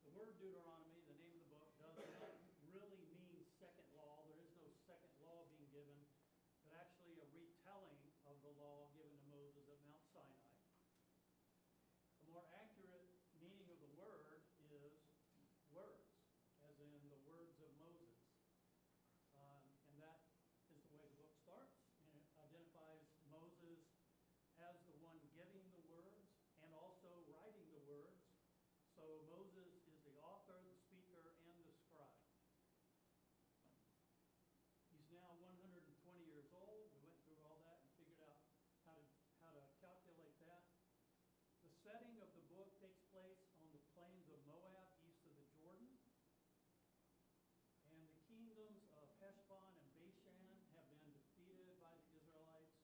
The word Deuteronomy, the name of the book, does not really mean second law. There is no second law being given, but actually a retelling of the law given to Moses at Mount Sinai. A more accurate meaning of the word is words, as in the words of Moses. And that is the way the book starts, and it identifies Moses as the one giving the words and also writing the words. So Moses is the author, the speaker, and the scribe. He's now 120 years old. We went through all that and figured out how to calculate that. The setting of the book takes place on the plains of Moab, east of the Jordan. And the kingdoms of Heshbon and Bashan have been defeated by the Israelites,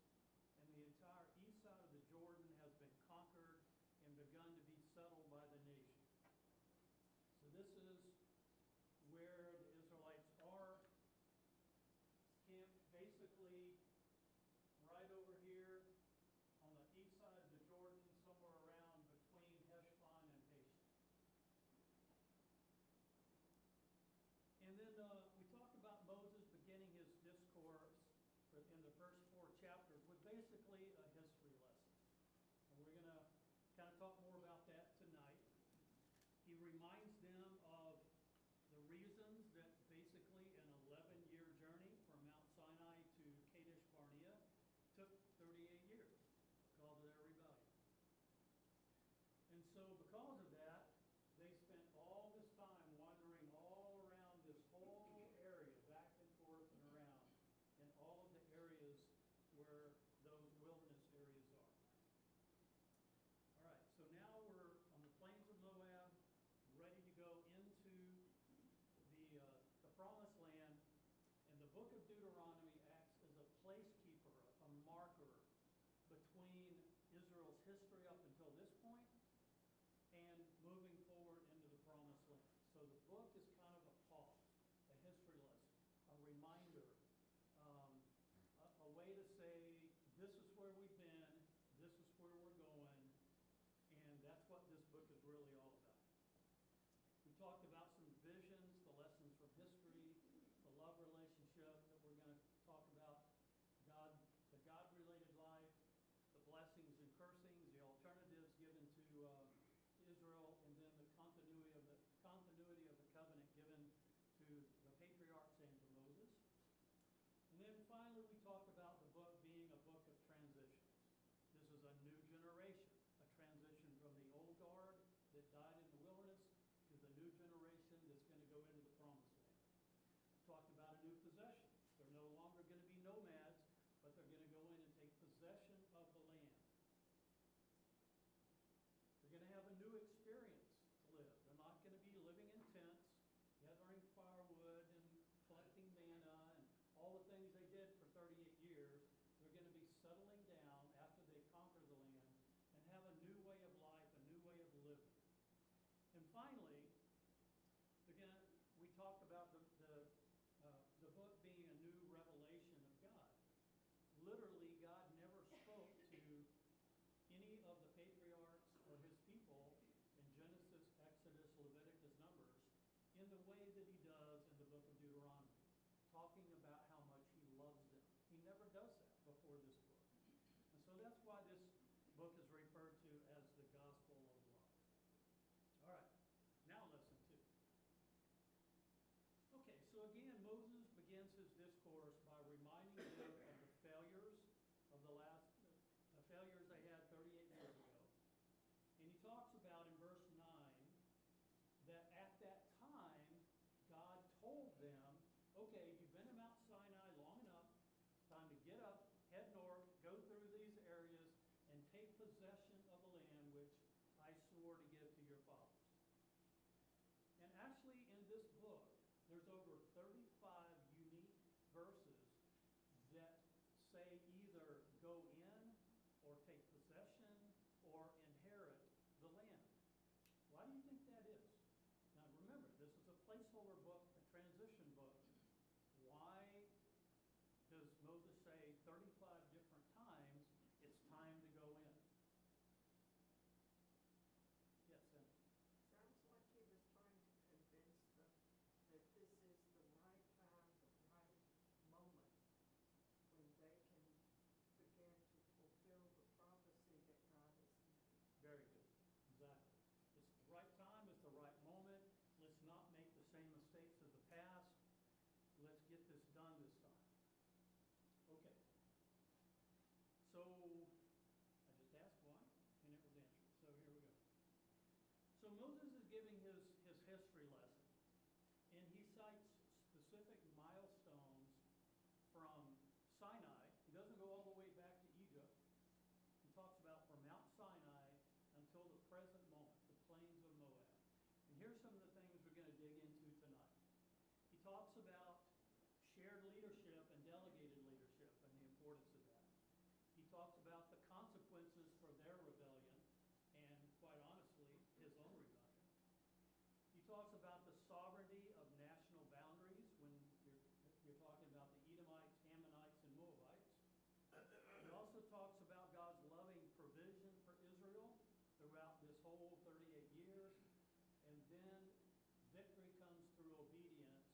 and the entire east side of the Jordan has been conquered and begun to be settled by the nation. So this is where the Israelites are camped, basically right over here on the east side of the Jordan, somewhere around between Heshbon and Bashan. And then we talked about Moses beginning his discourse in the first 4 chapters with basically a history lesson. And we're going to kind of talk more about that tonight. He reminds them of the reasons that basically an 11-year journey from Mount Sinai to Kadesh Barnea took 38 years because of their rebellion. And so because of that, they spent all this time wandering all around this whole area, back and forth and around, in all of the areas where those wilderness areas are. All right, so now we're on the plains of Moab, ready to go into the promised land, and the book of Deuteronomy acts as a placekeeper, a marker between Israel's history up until this point and moving forward into the promised land. So the book is kind of a pause, a history lesson, a reminder, a way to say, this is where we've been, this is where we're going, and that's what this book is really all about. We talked about some visions, the lessons from history, the love relationship that we're going to talk about, the God-related life, the blessings and cursings, the alternatives given to Israel, and then the continuity of the covenant given to the patriarchs and to Moses. And then finally we talked about the book being a book of transitions. This is a new generation, a transition from the old guard that died in the wilderness to the new generation that's going to go into the promised land. We talked about a new possession. They're no longer going to be nomads, but they're going to go in and take possession of the land. They're going to have a new experience to live. They're not going to be living in tents, gathering firewood and collecting manna and all the things they did for 38 years. They're going to be settling down after they conquer the land and have a new way of life, a new way of living. And finally, we talked about the book being a new revelation of God. Literally, God never spoke to any of the patriarchs or his people in Genesis, Exodus, Leviticus, Numbers in the way that he does in the book of Deuteronomy, talking about how much he loves them. He never does that before this book. And so that's why this book is referred to as the Gospel of Love. All right, now lesson 2. Okay, so again, Moses begins his discourse by reminding them of the failures of the failures they had 38 years ago. And he talks about in verse 9 that at that time, God told them, okay, you've been in Mount Sinai long enough, time to get up, head north, go through these areas, and take possession of the land which I swore to give to your fathers. And actually in this book, there's over 35 unique verses that say either go in or take possession or inherit the land. Why do you think that is? Now remember, this is a placeholder book, a transition book. Why does Moses say 35 different times it's time to go in? Yes, Sam? Sounds like he was trying I just asked one, and it was answered. So here we go. So Moses is giving his history lesson, and he cites specific milestones from Sinai. He doesn't go all the way back to Egypt. He talks about from Mount Sinai until the present moment, the plains of Moab. And here's some of the things we're going to dig into tonight. He talks about shared leadership and delegated leadership and the importance of that. He talks about the consequences for their rebellion and, quite honestly, his own rebellion. He talks about the sovereignty of national boundaries when you're talking about the Edomites, Ammonites, and Moabites. He also talks about God's loving provision for Israel throughout this whole 38 years. And then victory comes through obedience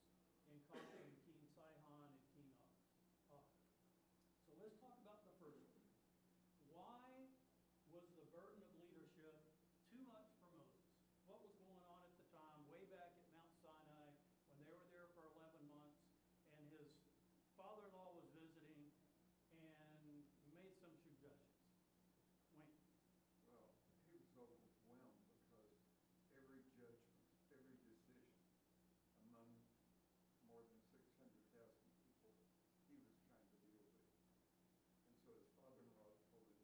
in conquering King Sihon and King Og. So let's talk about the first one. Why was the burden of leadership too much for Moses? What was going on at the time, way back at Mount Sinai, when they were there for 11 months, and his father-in-law was visiting and made some suggestions? Wayne. Well, he was overwhelmed because every judgment, every decision among more than 600,000 people he was trying to deal with. And so his father-in-law told him,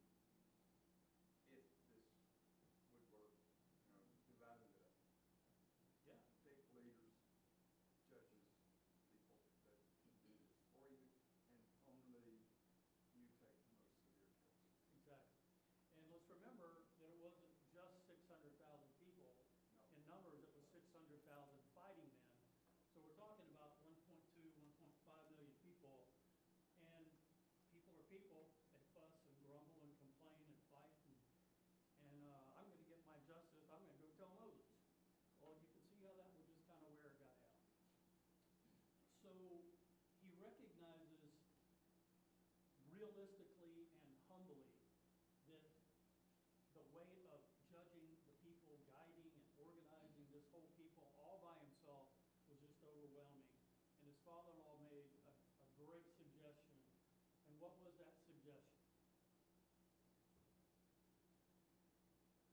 if this would work, divide it up. Yeah. Take leaders, judges, people that can do this for you, and only you take the most severe cases. Exactly. And let's remember that it wasn't just 600,000 people. No. In numbers, it was 600,000 fighting men. So we're talking about 1.2, 1.5 million people. And people are people. They fuss and grumble and complain and fight. And I'm going to get my justice. I'm going to go tell Moses. Well, you can see how that would just kind of wear a guy out. So he recognizes realistically and humbly that the weight of judging the people, guiding and organizing this whole people all by himself was just overwhelming. And his father-in-law made a great suggestion. And what was that suggestion?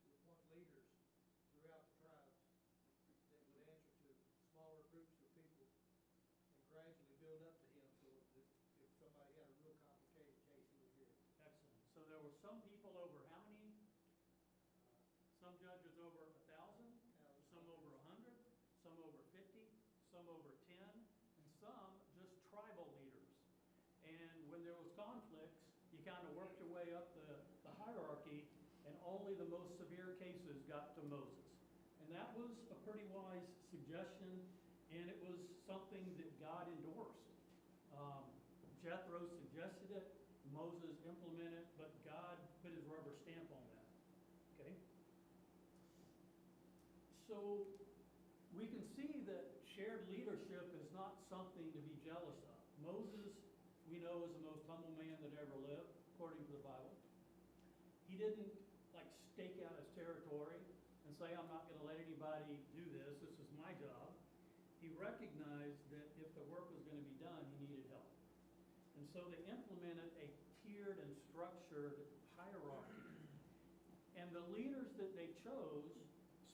To appoint leaders throughout the tribes that would answer to smaller groups of people and gradually build up to him so that if somebody had a real complicated case, he would hear it. Excellent. So there were some people over how many? Some judges over 1,000, some over 100, some over 50, some over 10, and some just tribal leaders. And when there was conflicts, you kind of worked your way up the hierarchy, and only the most severe cases got to Moses. And that was a pretty wise suggestion, and it was something that God endorsed. Jethro suggested it, Moses implemented, but God put his rubber stamp on that. Okay? So we can see that shared leadership is not something to be jealous of. Moses, we know, is the most humble man that ever lived, according to the Bible. He didn't stake out his territory and say, I'm not going to let anybody do this. This is my job. He recognized that if the work was going to be done, he needed help. And so they implemented a tiered and structured hierarchy. And the leaders that they chose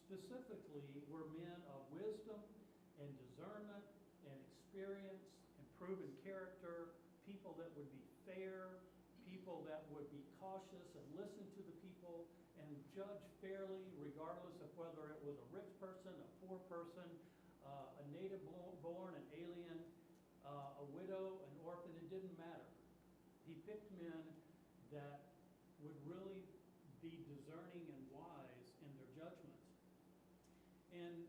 specifically were men of wisdom and discernment and experience and proven character, people that would be fair, people that would be cautious and listen to the people and judge fairly regardless of whether it was a rich person, a poor person, a native born, an alien, a widow, an orphan. It didn't matter. He picked men that would really be discerning and wise in their judgments. And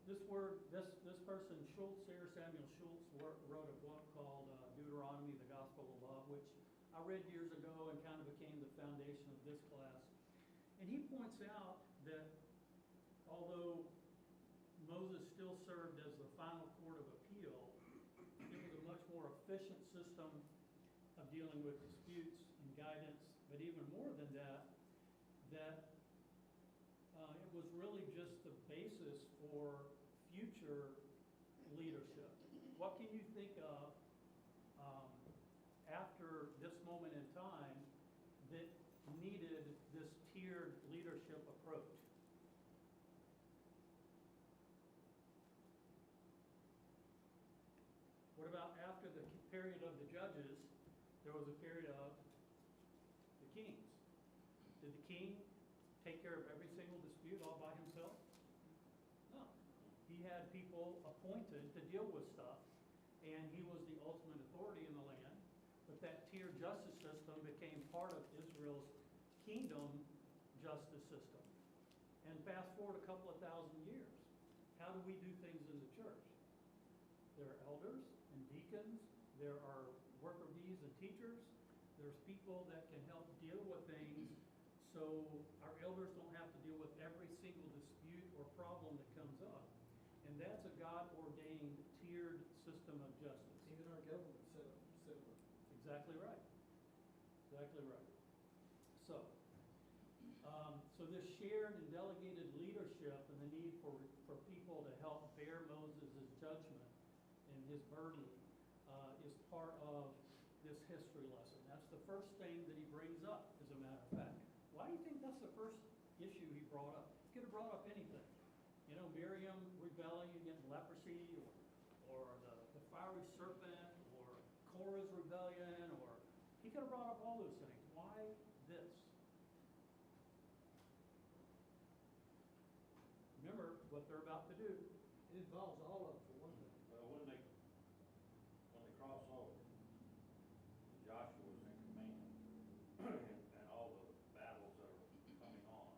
this person, Schultz here, Samuel Schultz, wrote a book called Deuteronomy, the Gospel of Love, which I read years ago and kind of became the foundation of this class. And he points out that although Moses still served as the final court of appeal, it was a much more efficient system of dealing with disputes and guidance, but even more than that, it was really just the basis for future leadership. What can you think of after this moment in time period of the judges, there was a period of the kings. Did the king take care of every single dispute all by himself? No. He had people appointed to deal with stuff, and he was the ultimate authority in the land. But that tier justice system became part of Israel's kingdom justice system. And fast forward a couple of thousand years, how do we do things in the church? There are elders and deacons, there are worker bees and teachers, there's people that can help deal with things so our elders don't have to deal with every single dispute or problem that comes up. And that's a God-ordained tiered system of justice. Even our government set up similar. Exactly right. Exactly right. So, this shared and delegated leadership and the need for people to help bear Moses' judgment and his burden is part of this history lesson. That's the first thing that he brings up, as a matter of fact. Why do you think that's the first issue he brought up? He could have brought up anything. You know, Miriam rebelling against leprosy, or the fiery serpent, or Korah's rebellion, or he could have brought up all those things. Why this? Remember what they're about to do. It involves all of them, for one thing. Well, when they cross over, Joshua's in command, and all the battles that are coming on,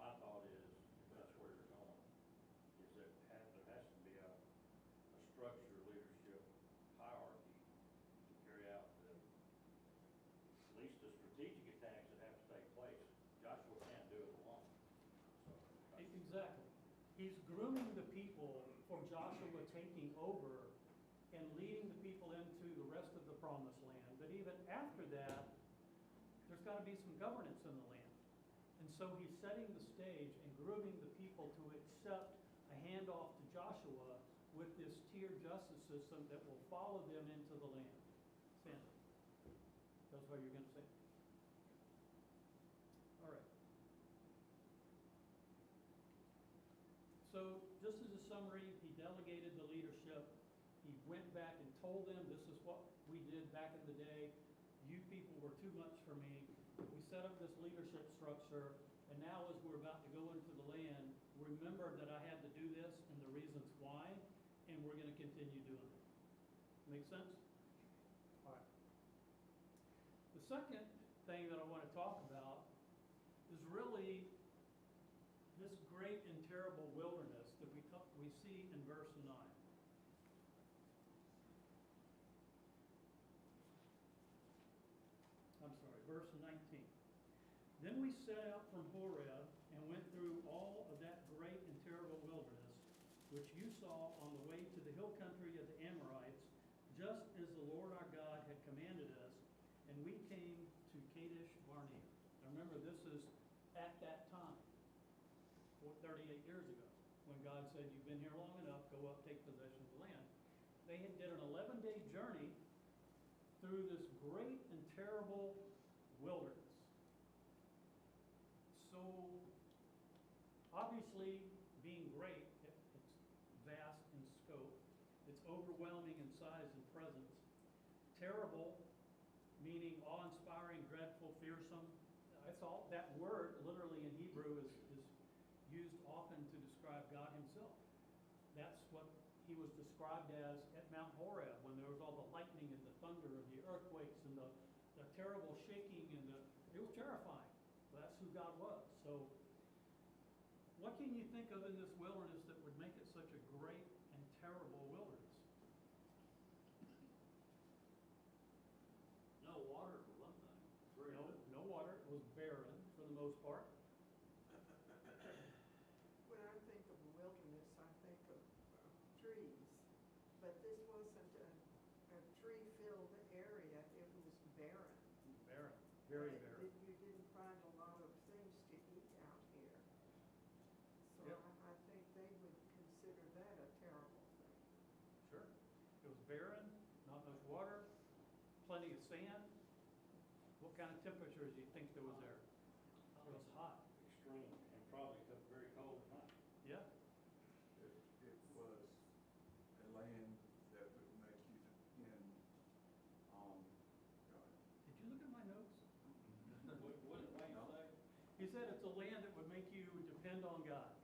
my thought is, if that's where you're going, is that there has to be a structure, leadership, hierarchy to carry out at least the strategic attacks that have to take place. Joshua can't do it alone. So, Exactly. He's grooming the people for Joshua taking over and leading the people into the rest of the promised land. But even after that, there's got to be some governance in the land. And so he's setting the stage and grooming the people to accept a handoff to Joshua with this tiered justice system that will follow them into the land. Sandra, that's what you're going to say? All right. So just as a summary, he delegated the leadership. He went back and told them, this is what we did back in the day. You people were too much for me. We set up this leadership structure, and now as we're about to go into the land, remember that I had to do this and the reasons why, and we're going to continue doing it. Make sense? All right. The second thing that I want to talk about is really this great and terrible wilderness that we see in verse 9. I'm sorry, verse 19. Then we set out from Horeb and went through all of that great and terrible wilderness, which you saw on the way to the hill country of the Amorites, just as the Lord our God had commanded us, and we came to Kadesh Barnea. Now remember, this is at that time, 38 years ago, when God said, you've been here long enough, go up, take possession of the land. They did an 11-day journey through this great and terrible wilderness. So, obviously, being great, it's vast in scope. It's overwhelming in size and presence. Terrible, meaning awe-inspiring, dreadful, fearsome. That's all. That word, literally in Hebrew, is used often to describe God himself. That's what he was described as at Mount Horeb, when there was all the lightning and the thunder and the earthquakes and the terrible shaking and it was terrifying. But that's who God was. So what can you think of in this wilderness that would make it such a great and terrible wilderness? no water for one thing. Very little. No water. It was barren for the most part. When I think of a wilderness, I think of trees, but this wasn't a tree-filled area, it was barren. Barren. Very barren. You didn't find a lot of things to eat out here. So Yep. I think they would consider that a terrible thing. Sure. It was barren, not much water, plenty of sand. What kind of temperatures do you think there was there? It was hot. Extreme, and probably very cold at night. Yeah. It was a land that would make you depend said it's a land that would make you depend on God.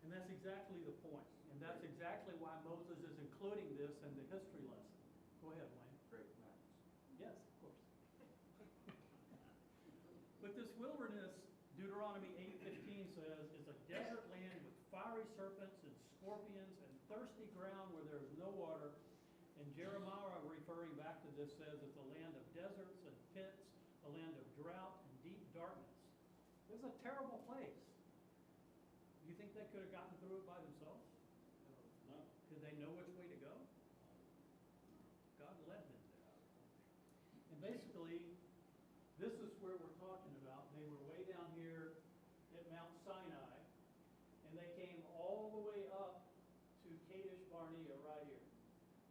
And that's exactly the point. And that's exactly why Moses is including this in the history lesson. Go ahead, Wayne. Great maps. Yes, of course. But this wilderness, Deuteronomy 8:15 says, is a desert land with fiery serpents and scorpions and thirsty ground where there is no water. And Jeremiah, referring back to this, says it's a land of deserts and pits, a land of drought and deep darkness. It's a terrible place. You think they could have gotten through it by themselves? No. Did they know which way to go? God led them there. And basically, this is where we're talking about. They were way down here at Mount Sinai, and they came all the way up to Kadesh Barnea right here.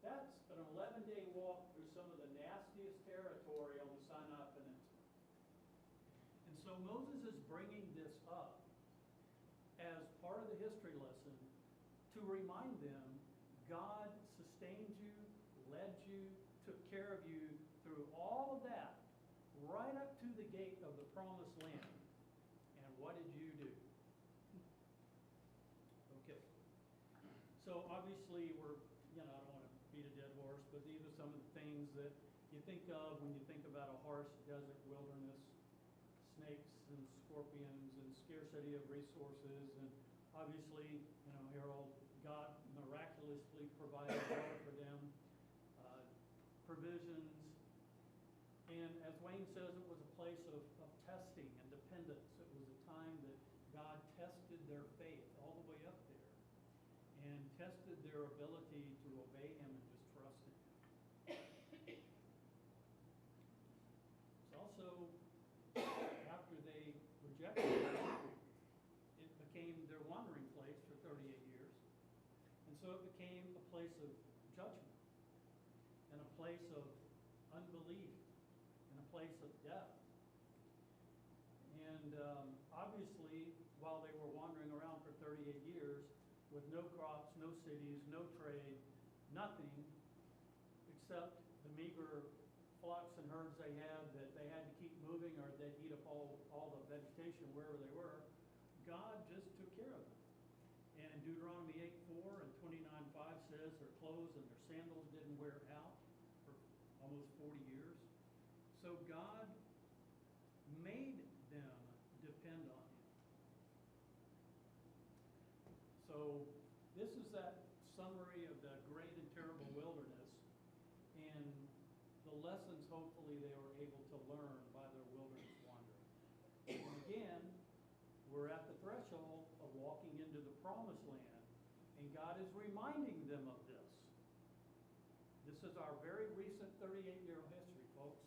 That's an 11-day walk through some of the nastiest territory on the Sinai Peninsula. And so Moses is bringing this up as part of the history lesson to remind them God sustained you, led you, took care of you through all of that, right up to the gate of the promised land. And what did you do? Okay. So obviously I don't want to beat a dead horse, but these are some of the things that you think of when you think about a harsh desert wilderness, snakes and scorpions and scarcity of resources. And obviously, Harold, God miraculously provided water for them, provisions. And as Wayne says, it was a place of testing and dependence. It was a time that God tested their faith all the way up there and tested their ability to obey Him and just trust in Him. It's also, after they rejected Him, it became their wandering place for 38 years. And so it became a place of judgment and a place of unbelief and a place of death. And obviously, while they were wandering around for 38 years with no crops, no cities, no trade, nothing except the meager flocks and herds they had that they had to keep moving or they'd eat up all the vegetation wherever they were, God just took care of them. And Deuteronomy 8:4 and 29:5 says their clothes and their sandals didn't wear out for almost 40 years. So God made them depend on Him. So this is that summary of the great and terrible wilderness and the lessons hopefully they were able to learn by their wilderness wandering. And again, we're at the threshold of walking into the promised land, and God is reminding them of this. This is our very recent 38-year history, folks.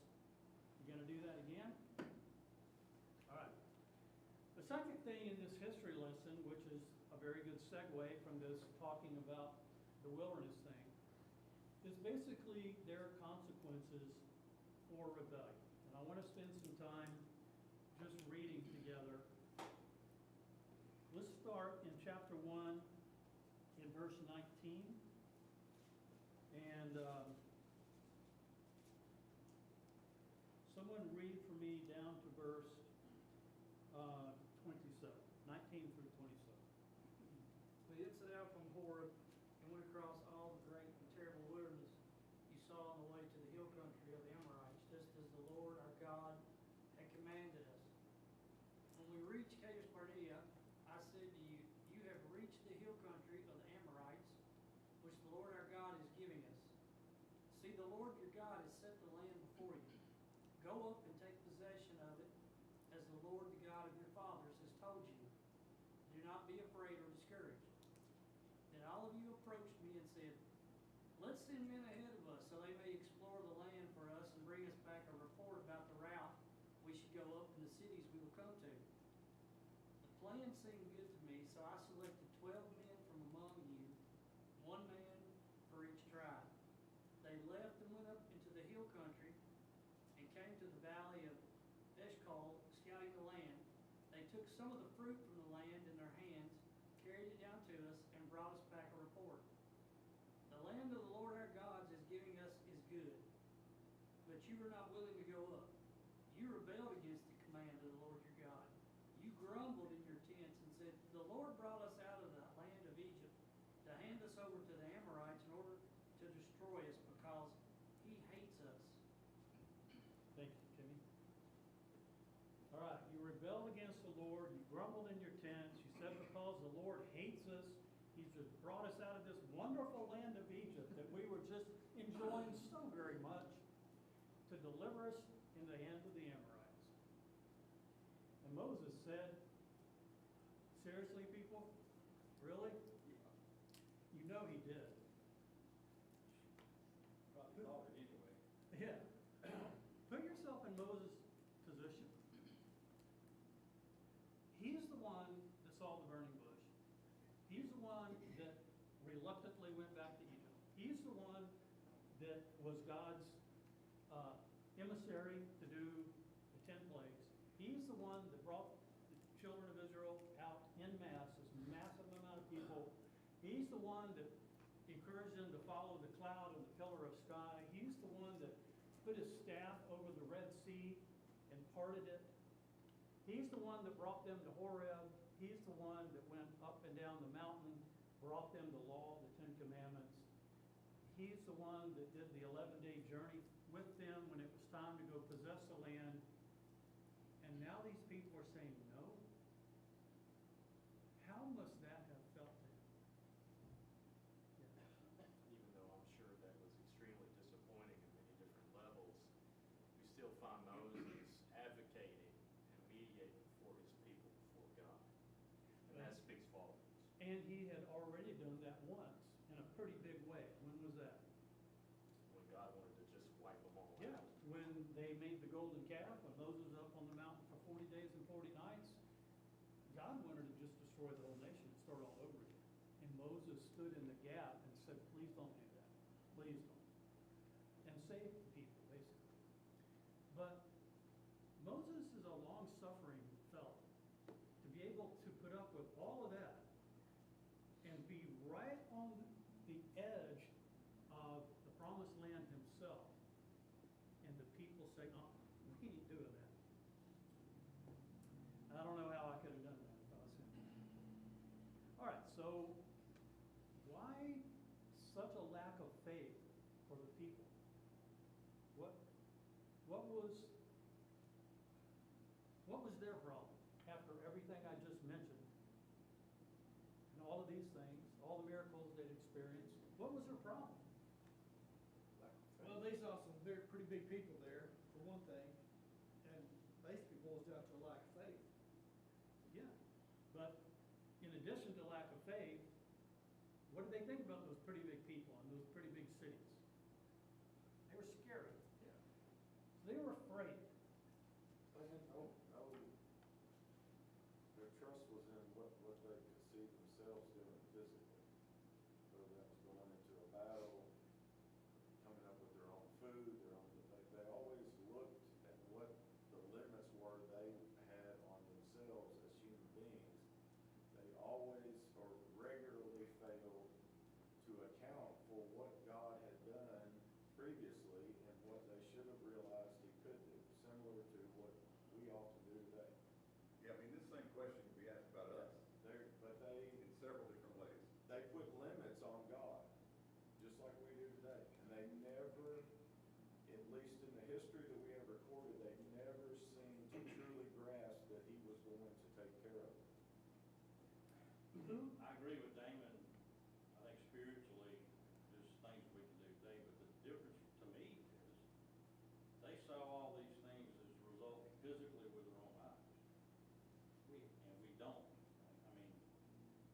You going to do that again? All right. The second thing in this history lesson, which is a very good segue from this talking about the wilderness thing, is basically their consequences for rebellion. And I want to spend some time just reading together. Let's start in chapter 1 in verse 19. And someone read for me down to verse 27, 19 through 27. But it set out from Horeb and went across all the great and terrible wilderness you saw on the way to the hill country of the Amorites, just as the Lord our God had commanded us. When we reached Kadesh Barnea, I said to you, you have reached the hill country of the Amorites, which the Lord our God is giving us. See, the Lord your God has set the land before you. Go up and take possession of it, as the Lord the God of your fathers has told you. Do not be afraid or discouraged. Then all of you approached me and said, let's send men ahead of us so they may explore the land for us and bring us back a report about the route we should go up and the cities we will come to. The plan seemed good to me, so I selected 12 men from among you, one man for each tribe. They left and went up into the hill country and came to the valley of Eshcol, scouting the land. They took some of the fruit from the land in their hands, carried it down to us, and brought us back a report. The land of the Lord our God is giving us is good, but you were not willing to go up. You rebelled against the command of the Lord your God. over to the Amorites in order to destroy us because he hates us. Thank you, Timmy. All right, you rebelled against the Lord, you grumbled in your tents, you said because the Lord hates us, he's just brought us out of this wonderful land of Egypt that we were just enjoying so very much, to deliver us in the hand of the Amorites. And Moses said, seriously, people? Really? You know he did. Probably thought it anyway. Yeah. Put yourself in Moses' position. He's the one that saw the burning bush. He's the one that reluctantly went back to Egypt. He's the one that was God's emissary to do the 10 plagues. He's the one that brought the children of Israel out en masse, this massive amount of people. He's the one that encouraged them to follow the cloud and the pillar of sky. He's the one that put his staff over the Red Sea and parted it. He's the one that brought them to Horeb. He's the one that went up and down the mountain, brought them the law, the 10 commandments. He's the one that did the 11-day journey with them when it was time to go possess the land. And now these people are saying no. How must that have felt to him? Even though I'm sure that was extremely disappointing at many different levels, we still find Moses advocating and mediating for his people before God. And that speaks volumes. And he had already done that once in a pretty big way. When was that? When God wanted to just wipe them all Yeah, out. when they made the golden calf, when Moses was up on the mountain for 40 days and 40 nights, God wanted to just destroy the whole nation and start all over again. And Moses stood in the gap and said, please don't do that. Please don't. And save the people, basically. But Moses is a long-suffering fellow. To be able to put up with all of that and be right on the edge of the promised land himself, and the people say, oh, we ain't doing that. I don't know how I could have done that if I was him. All right, so why such a lack of faith for the people? What was their problem after everything I just mentioned? And all of these things, all the miracles they'd experienced, what was their problem? Well, they saw some pretty big people there, for one thing, and basically boils down to a lack of faith. Yeah, but in addition to lack of faith, what did they think about those pretty big people and those pretty big cities? They were scary. Yeah. So they were afraid. They had no, their trust was in what they could see themselves doing physically. Whether that was going into a battle, coming up with their own food, they always looked at what the limits were they had on themselves as human beings. They always or regularly failed to account for what God had done previously and what they should have realized he could do, similar to what we often do today. Yeah, I mean, this same question can be asked about us But they in several different ways. put limits on God, just like we do today. And they never, at least in the history that we have recorded, they never seemed to truly grasp that he was going to take care of it. I agree with Damon. I think spiritually, there's things we can do today, but the difference to me is they saw all these things as a result physically with their own eyes. And we don't. I mean,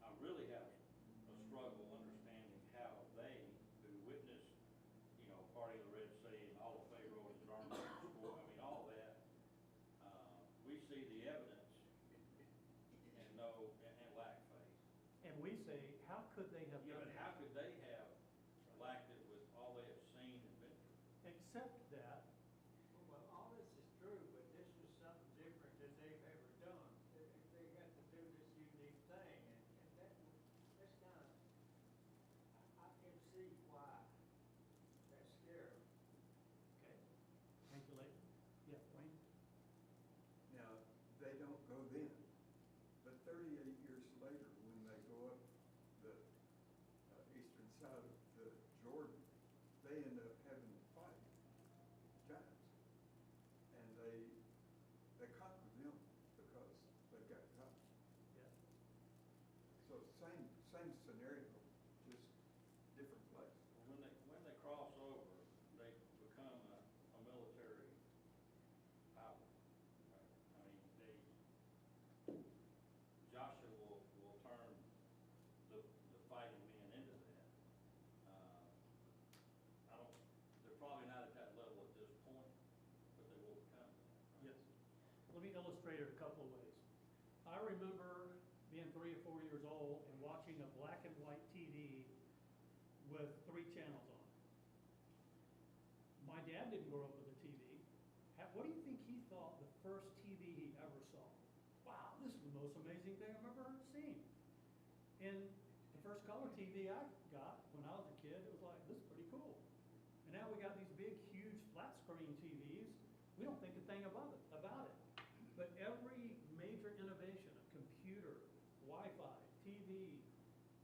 I really have a struggle understanding how they, who witnessed, part of the Red Sea and all of Pharaoh and his army, I mean, all that, we see the evidence and lack faith. And we say, how could they have Yeah, done but that? how could they have lacked it with all they have seen and been through? Except that, Well, all this is true, but this is something different that they've ever done. They got to do this unique thing, and that's kind of, I can see why that's scary. okay, thank you, Leighton. Yeah, Wayne? Now, they don't go then, but 38 years later, when they go up the eastern same scenario, just different place. When they cross over, they become a military power. I mean, Joshua will turn the fighting men into that. They're probably not at that level at this point, but they will become that. Right? Yes. Let me illustrate it a couple of ways. I remember being 3 or 4 years old and watching a black and white TV with 3 channels on it. My dad didn't grow up with a TV. What do you think he thought the first TV he ever saw? Wow, this is the most amazing thing I've ever seen. And the first color TV I got when I was a kid, it was like, this is pretty cool. And now we got these big, huge flat screen TVs. We don't think a thing about it. But every major innovation of computer, Wi-Fi, TV,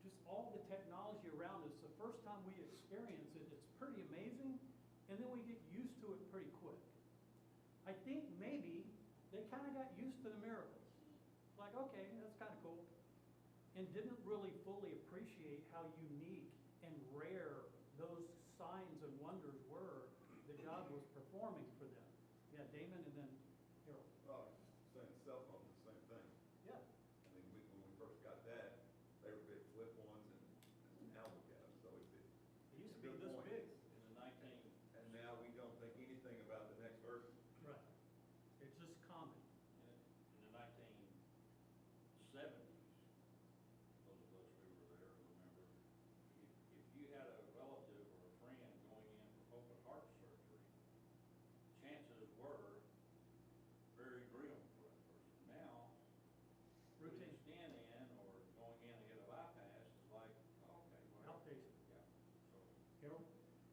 just all the technology around us, the first time we experience it, it's pretty amazing, and then we get used to it pretty quick. I think maybe they kind of got used to the miracles. Like, okay, that's kind of cool. And didn't really fully appreciate how unique and rare those signs and wonders were that God was performing for them. Yeah, Damon and then Harold. Well, saying cell phone, the same thing. Yeah. I mean, when we first got that, they were big flip ones, and now look at them, so it's. It used to be Good this point. big. In the 19, And now we don't think anything about the next version. Right. It's just common. in the 1970s, those of us who were there remember, if you had a relative or a friend going in for open heart surgery, chances were very grim for that person. Now, putting a Routine. scan in or going in to get a bypass is like, oh, okay, whatever. Outpatient. Yeah, so. Harold?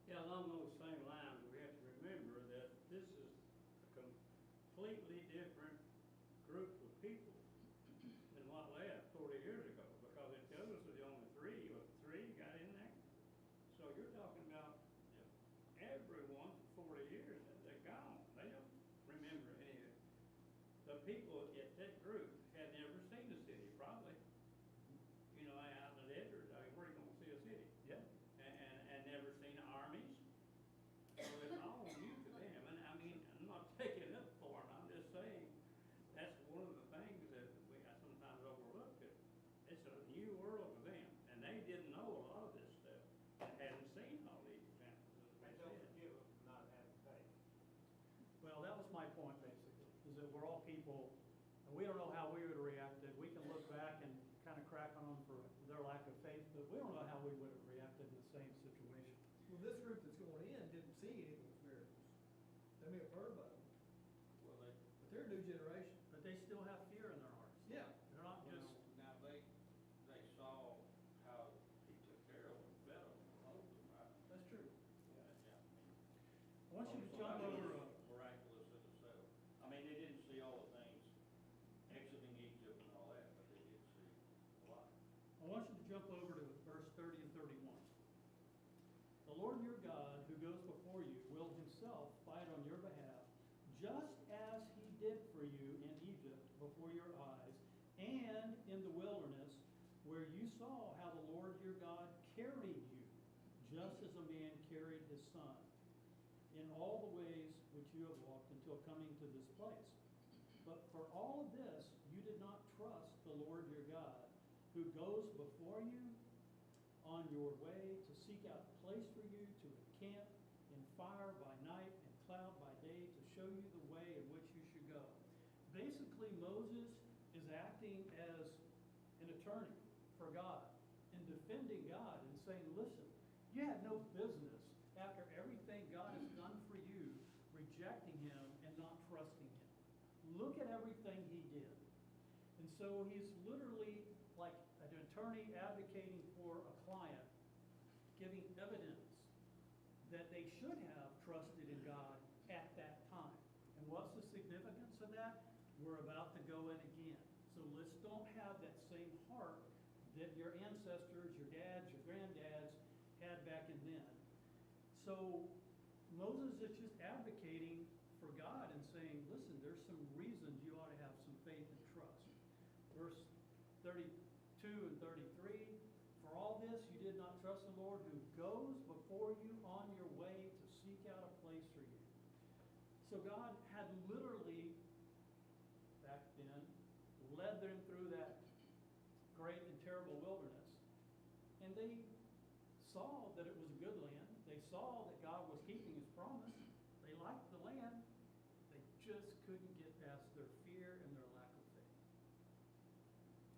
Yeah, along those same lines, we have to remember that this is a completely different group of people than what left 40 years ago, because if the others are the only 3, or 3 got in there. So you're talking about everyone for 40 years, they're gone. They don't remember any of it. The people at that group had never seen a city, probably. You know, out in the desert, I mean, where are you gonna see a city? Yeah. And never seen armies. So it's all new to them, and I mean, I'm not taking up for them, I'm just saying, that's one of the things that I sometimes overlook, that it's a new world to them, and they didn't know a lot of this stuff, and hadn't seen all these examples, as we said. forgive them for not having faith. Well, that was my point, basically, is that we're all people, and we don't know how we would have reacted. We can look back and kind of crack on them for their lack of faith, but we don't know how we would have reacted in the same situation. Well, this group that's going in didn't see any of those miracles. They may have heard about them, Well, but they're a new generation. But they still have fear in their hearts. Yeah. They're not just, now they saw how he took care of them, fed them, and clothed them, right? that's true. Yeah. I want you to So jump that was over, miraculous in itself. I mean, they didn't see all the things exiting Egypt and all that, but they did see a lot. I want you to jump over to verse 30 and 31. The Lord your God, who goes before you, will himself fight on your behalf, just as he did for you in Egypt before your eyes, and in the wilderness, where you saw how the Lord your God carried you, just as a man carried his son, in all the ways which you have walked until coming to this place. But for all of this, you did not trust the Lord your God, who goes before you on your way to seek out a place for you to encamp in fire by night and cloud by day to show you the way in which you should go. Basically, Moses is acting as an attorney for God and defending God and saying, listen, you had no business after everything God has done for you, rejecting him and not trusting him. Look at everything he did. And so he's literally like an attorney advocating for a client, giving evidence that they should have trusted in God at that time. And what's the significance of that? We're about to go in again. So let's don't have that same heart that your ancestors, your dads, your granddads had back in then. So Moses is just advocating for God and saying, listen, there's some reasons you ought to have some faith and trust. Verse 32, 2 and 33. For all this, you did not trust the Lord who goes before you on your way to seek out a place for you. So God had literally, back then, led them through that great and terrible wilderness. And they saw that it was a good land. They saw that God was keeping his promise. They liked the land. They just couldn't get past their fear and their lack of faith.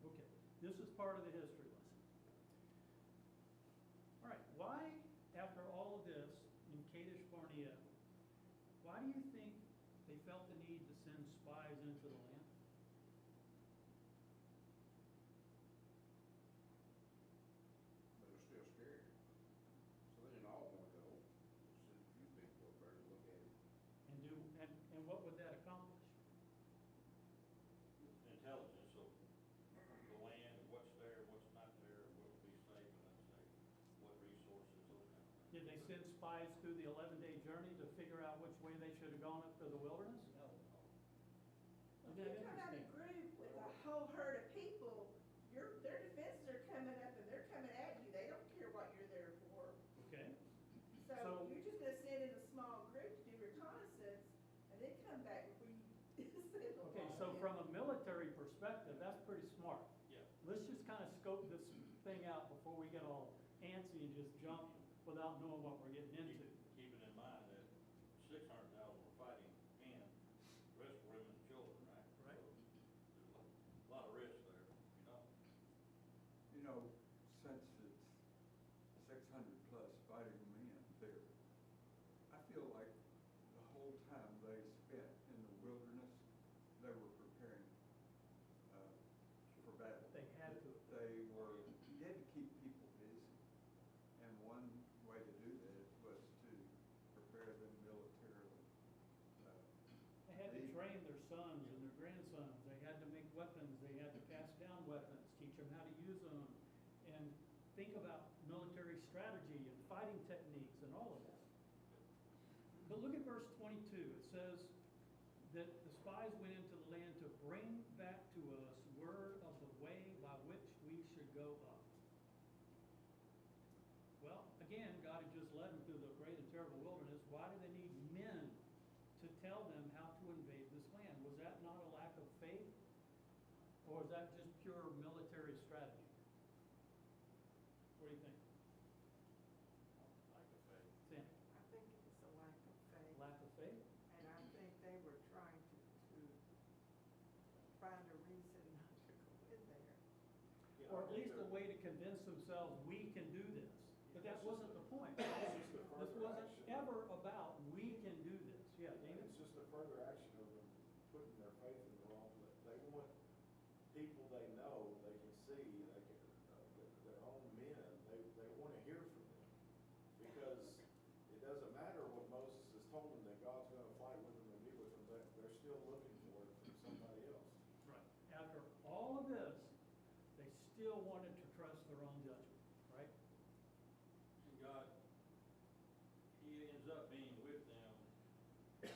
Okay, this is part of the history lesson. All right, why, after all of this in Kadesh Barnea, why do you think they felt the need to send spies into the land? But they're still scared. So they didn't all want to go. Just a few people up there to look at it. And what would that accomplish? Intelligence of the land and what's there, what's not there, what would be safe and unsafe, what resources, those kind of things. Did they send spies through the 11-day journey to figure out which way they should have gone up to the wilderness? No. If you come out of a group with a whole herd of people, their defenses are coming up and they're coming at you. They don't care what you're there for. Okay, So So- you're just gonna send in a small group to do reconnaissance and then come back before you send them. okay, all so in. from a military perspective, that's pretty smart. Yeah. Let's just kind of scope this thing out before we get all antsy and just jump without knowing what we're getting into. Keeping in mind that 600,000 were fighting and the rest were women and children, right? Right. So there's a lot of risk there, you know? You know, since it's 600 plus fighting men there, I feel like the whole time they spent in the wilderness, they were preparing for battle. They had to. They were, you had to keep people busy. And one way to do that was to prepare them militarily. They had to train their sons and their grandsons. They had to make weapons. They had to pass down weapons, teach them how to use them, and think about military strategy and fighting techniques and all of that. But look at verse 22. It says that the spies went into the land to bring back to us word of the way by which we should go up. Well, again, God had just led them through the great and terrible wilderness. Why do they need men to tell them how to invade this land? Was that not a lack of faith? Or is that just pure military strategy? What do you think? Lack of faith. Sandy? I think it was a lack of faith. Lack of faith? And I think they were trying to find a reason not to go in there. Yeah, Or I at think least a they're- way to convince themselves, we can do this. But that wasn't the point. It's just the This further wasn't action. ever about, we can do this. Yeah, David? It's just a further action of them putting their faith in the wrong place. They want people they know, they can see, they can, their own men, they want to hear from them. Because it doesn't matter what Moses has told them, that God's going to fight with them and be with them, they're still looking for it from somebody else. Right. After all of this, they still wanted to trust their own judgment, right? And God, he ends up being with them,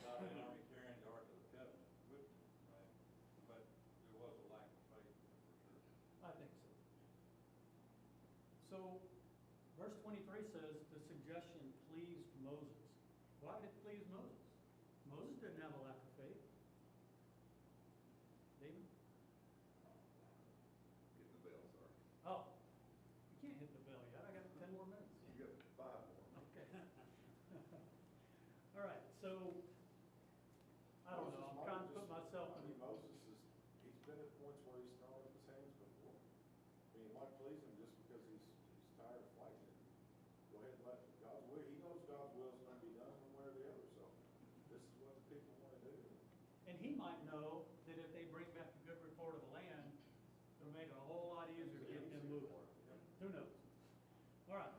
not an army carrying the Ark of the Covenant with them, right? But there was a lack of faith there for sure. I think so. So, verse 23 says, the suggestion pleased Moses. Why did it please Moses? Moses didn't have a lack of faith. David? Getting the bell, sorry. Oh, you can't hit the bell yet. I got 10 more minutes. You got 5 more. Okay. All right, so, I don't know, I'm trying to put myself in. Moses is, he's been at points where he's thrown up his hands before. I mean, it might please him just because he's tired of fighting. Go ahead and let God's will, he knows God's will is gonna be done one way or the other, so this is what the people wanna do. And he might know that if they bring back a good report of the land, it'll make it a whole lot easier to get them moving. Who knows? All right.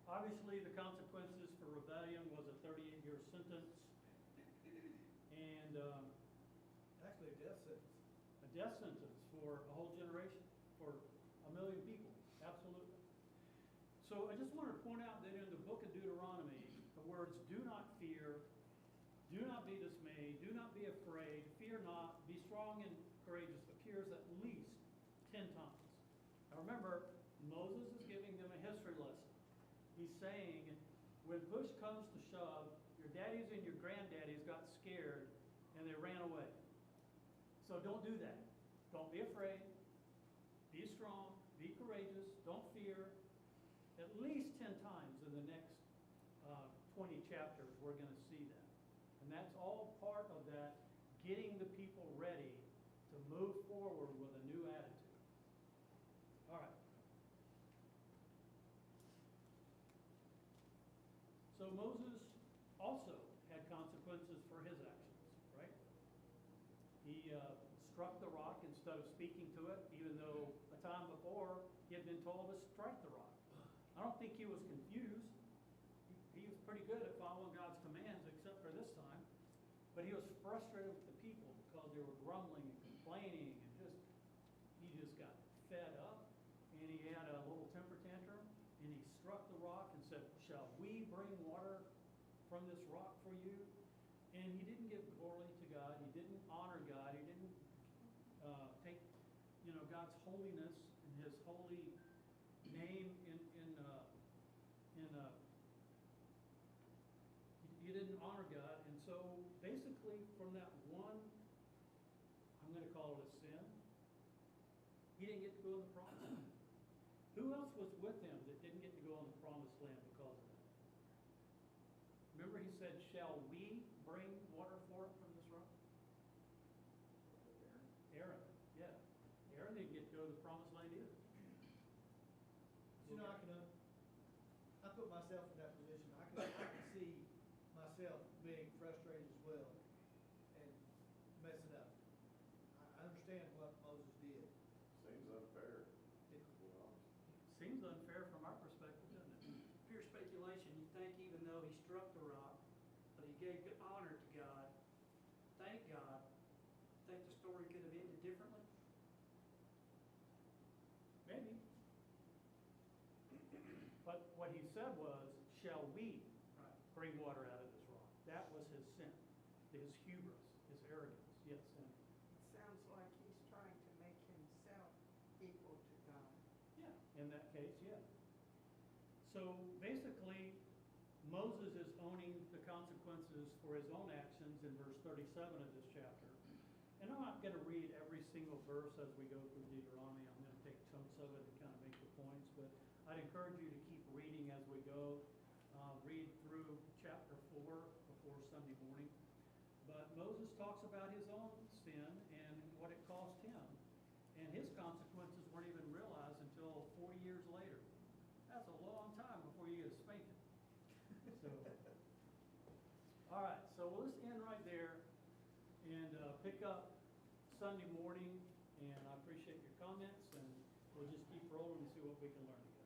Obviously, the consequences for rebellion was a 38-year sentence and Actually, a death sentence. a death sentence for a whole generation, for 1 million people, absolutely. So I just want to point out that in the book of Deuteronomy, the words do not fear, do not be dismayed, do not be afraid, fear not, be strong and courageous appears at least 10 times. Now remember, Moses is giving them a history lesson. He's saying, when push comes to shove, your daddies and your granddaddies got scared and they ran away. So don't do that. Don't be afraid. Be strong. Be courageous. Don't fear. At least 10 times in the next 20 chapters, we're going to see that. And that's all part of that getting the people ready to move forward with a new attitude. All right. So Moses also had consequences for his actions, right? He struck the rock instead of speaking to it, even though a time before he had been told to strike the rock. I don't think he was confused. He was pretty good at following God's commands, except for this time. But he was frustrated with the people because they were grumbling and complaining, and he just got fed up, and he had a little temper tantrum, and he struck the rock and said, "Shall we bring water from this rock for you?" And he didn't give glory to God. He didn't honor God. He didn't take, God's holiness and His holy name he didn't honor God. And so basically from that one, I'm going to call it a sin, he didn't get to go in the promised land. Who else was with him that didn't get to go in the promised land because of that? Remember he said, "Shall we bring water for it from this rock?" Aaron, yeah. Aaron didn't get to go to the promised land either. I put myself in that position. I can see myself being frustrated as well and messing up. I understand what Moses did. Seems unfair, to be honest. Seems unfair from our perspective, doesn't it? Pure speculation, you think even though he struck the rock, but he gave good honor to God, thank God, think the story could have ended differently? Maybe. But what he said was, "Shall we bring water out of this rock?" That was his sin, his hubris, his arrogance. Yes, and It sounds like he's trying to make himself equal to God. yeah, in that case, yeah. So basically, Moses is owning the consequences for his own actions in verse 37 of this chapter. And I'm not going to read every single verse as we go through Deuteronomy. I'm going to take chunks of it and kind of make the points. But I'd encourage you to keep reading as we go. Read through chapter 4 before Sunday morning. But Moses talks about his own sin and what it cost him. And his consequences weren't even realized until 40 years later. That's a long time before you get a spanking. So, all right, so we'll just end right there and pick up Sunday morning. And I appreciate your comments, and we'll just keep rolling and see what we can learn together.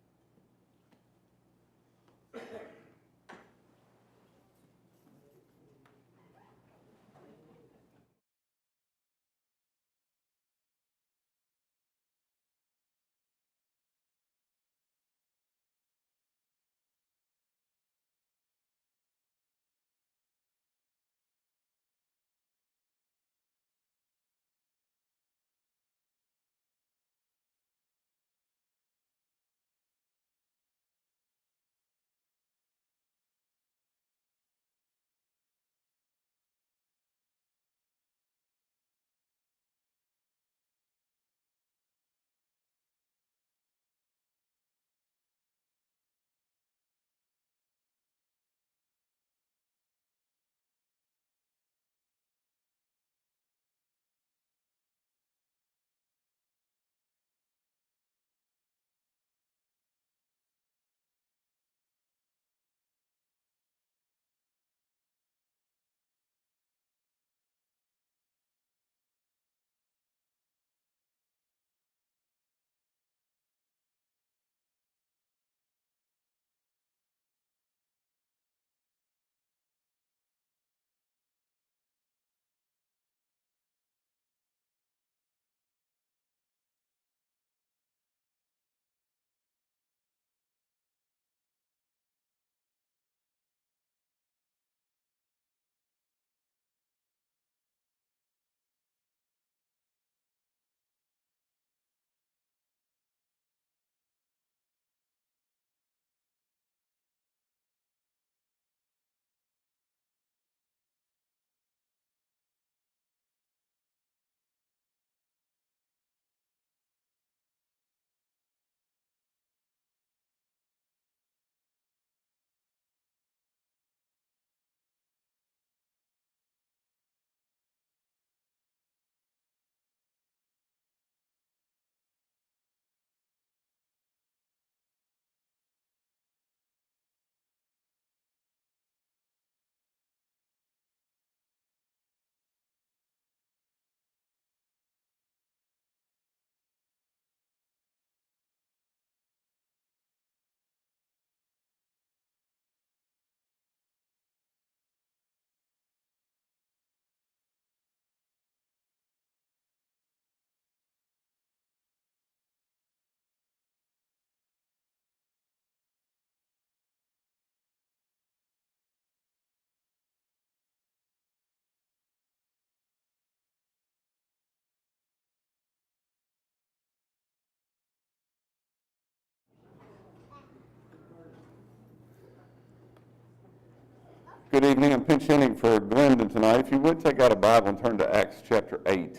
Good evening. I'm pinch hitting for Glendon tonight. If you would take out a Bible and turn to Acts chapter 8.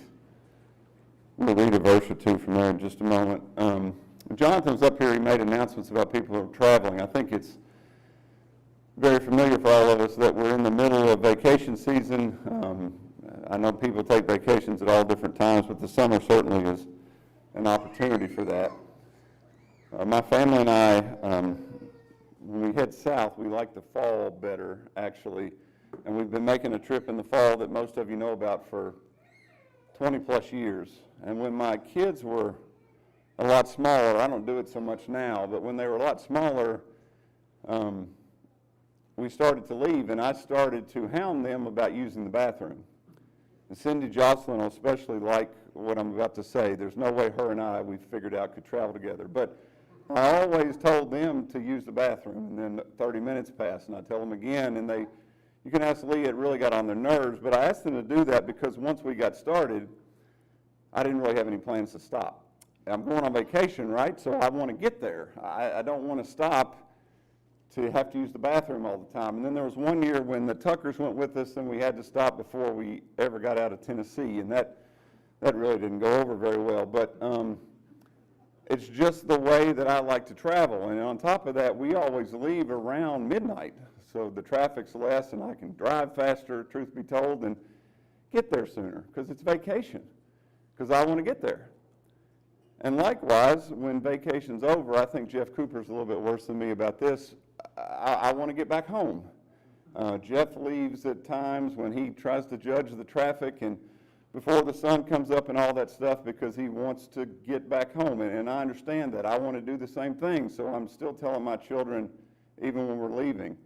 We'll read a verse or two from there in just a moment. Jonathan's up here. He made announcements about people who are traveling. I think it's very familiar for all of us that we're in the middle of vacation season. I know people take vacations at all different times, but the summer certainly is an opportunity for that. My family and I, when we head south, we like the fall better, actually. And we've been making a trip in the fall that most of you know about for 20 plus years. And when my kids were a lot smaller, I don't do it so much now, but when they were a lot smaller, we started to leave, and I started to hound them about using the bathroom. And Cindy Jocelyn will especially like what I'm about to say. There's no way her and I, we figured out, could travel together. But I always told them to use the bathroom, and then 30 minutes passed, and I tell them again, and you can ask Lee, it really got on their nerves, but I asked them to do that because once we got started, I didn't really have any plans to stop. I'm going on vacation, right, so I want to get there. I don't want to stop to have to use the bathroom all the time. And then there was one year when the Tuckers went with us, and we had to stop before we ever got out of Tennessee, and that really didn't go over very well. But it's just the way that I like to travel. And on top of that, we always leave around midnight. So the traffic's less and I can drive faster, truth be told, and get there sooner because it's vacation, because I want to get there. And likewise, when vacation's over, I think Jeff Cooper's a little bit worse than me about this, I want to get back home. Jeff leaves at times when he tries to judge the traffic and before the sun comes up and all that stuff because he wants to get back home. And I understand that. I want to do the same thing. So I'm still telling my children, even when we're leaving,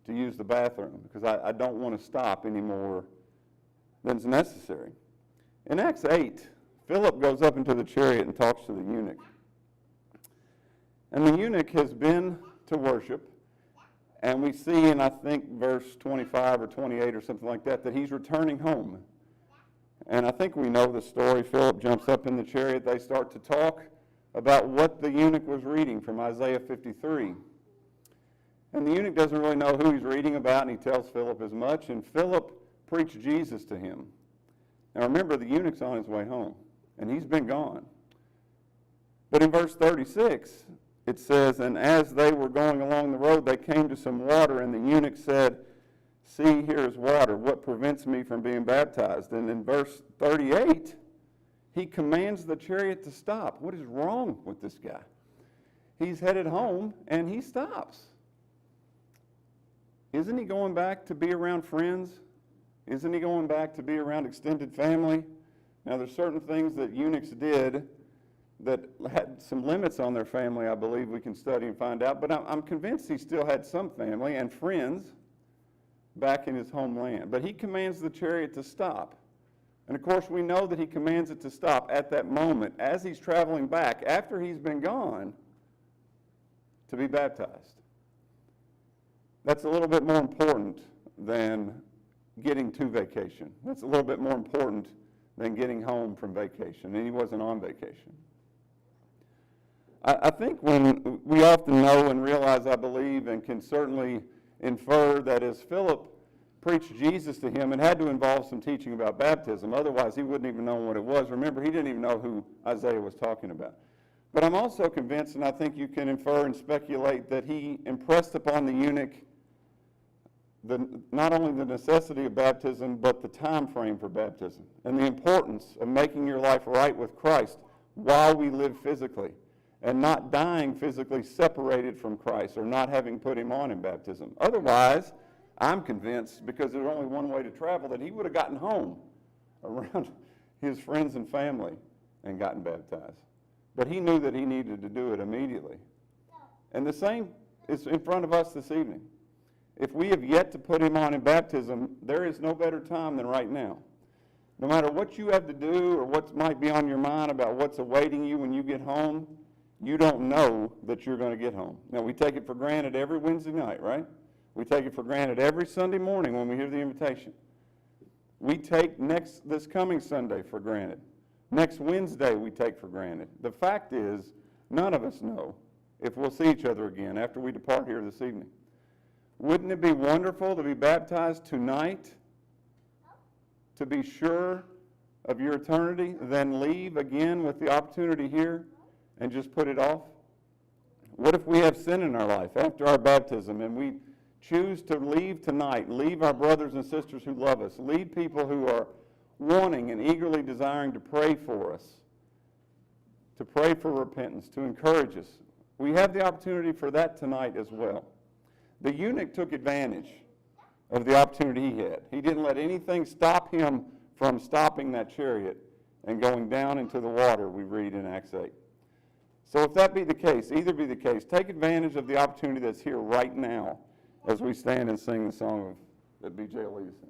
to use the bathroom because I don't want to stop any more than's necessary. In Acts 8, Philip goes up into the chariot and talks to the eunuch. And the eunuch has been to worship. And we see in, I think, verse 25 or 28 or something like that, that he's returning home. And I think we know the story. Philip jumps up in the chariot. They start to talk about what the eunuch was reading from Isaiah 53. And the eunuch doesn't really know who he's reading about, and he tells Philip as much. And Philip preached Jesus to him. Now remember, the eunuch's on his way home, and he's been gone. But in verse 36, it says, and as they were going along the road, they came to some water, and the eunuch said, see, here is water. What prevents me from being baptized? And in verse 38, he commands the chariot to stop. What is wrong with this guy? He's headed home, and he stops. Isn't he going back to be around friends? Isn't he going back to be around extended family? Now, there's certain things that eunuchs did that had some limits on their family, I believe we can study and find out. But I'm convinced he still had some family and friends back in his homeland. But he commands the chariot to stop. And of course, we know that he commands it to stop at that moment as he's traveling back, after he's been gone, to be baptized. That's a little bit more important than getting to vacation. That's a little bit more important than getting home from vacation. And he wasn't on vacation. I think when we often know and realize, I believe, and can certainly infer that as Philip preached Jesus to him, it had to involve some teaching about baptism. Otherwise, he wouldn't even know what it was. Remember, he didn't even know who Isaiah was talking about. But I'm also convinced, and I think you can infer and speculate, that he impressed upon the eunuch not only the necessity of baptism, but the time frame for baptism and the importance of making your life right with Christ while we live physically and not dying physically separated from Christ or not having put him on in baptism. Otherwise, I'm convinced, because there's only one way to travel, that he would have gotten home around his friends and family and gotten baptized. But he knew that he needed to do it immediately. And the same is in front of us this evening. If we have yet to put him on in baptism, there is no better time than right now. No matter what you have to do or what might be on your mind about what's awaiting you when you get home, you don't know that you're going to get home. Now, we take it for granted every Wednesday night, right? We take it for granted every Sunday morning when we hear the invitation. We take this coming Sunday for granted. Next Wednesday we take for granted. The fact is, none of us know if we'll see each other again after we depart here this evening. Wouldn't it be wonderful to be baptized tonight, to be sure of your eternity, than leave again with the opportunity here and just put it off? What if we have sin in our life after our baptism and we choose to leave tonight, leave our brothers and sisters who love us, leave people who are wanting and eagerly desiring to pray for us, to pray for repentance, to encourage us? We have the opportunity for that tonight as well. The eunuch took advantage of the opportunity he had. He didn't let anything stop him from stopping that chariot and going down into the water, we read in Acts 8. So if that be the case, either be the case, take advantage of the opportunity that's here right now as we stand and sing the song that B.J. will lead us in.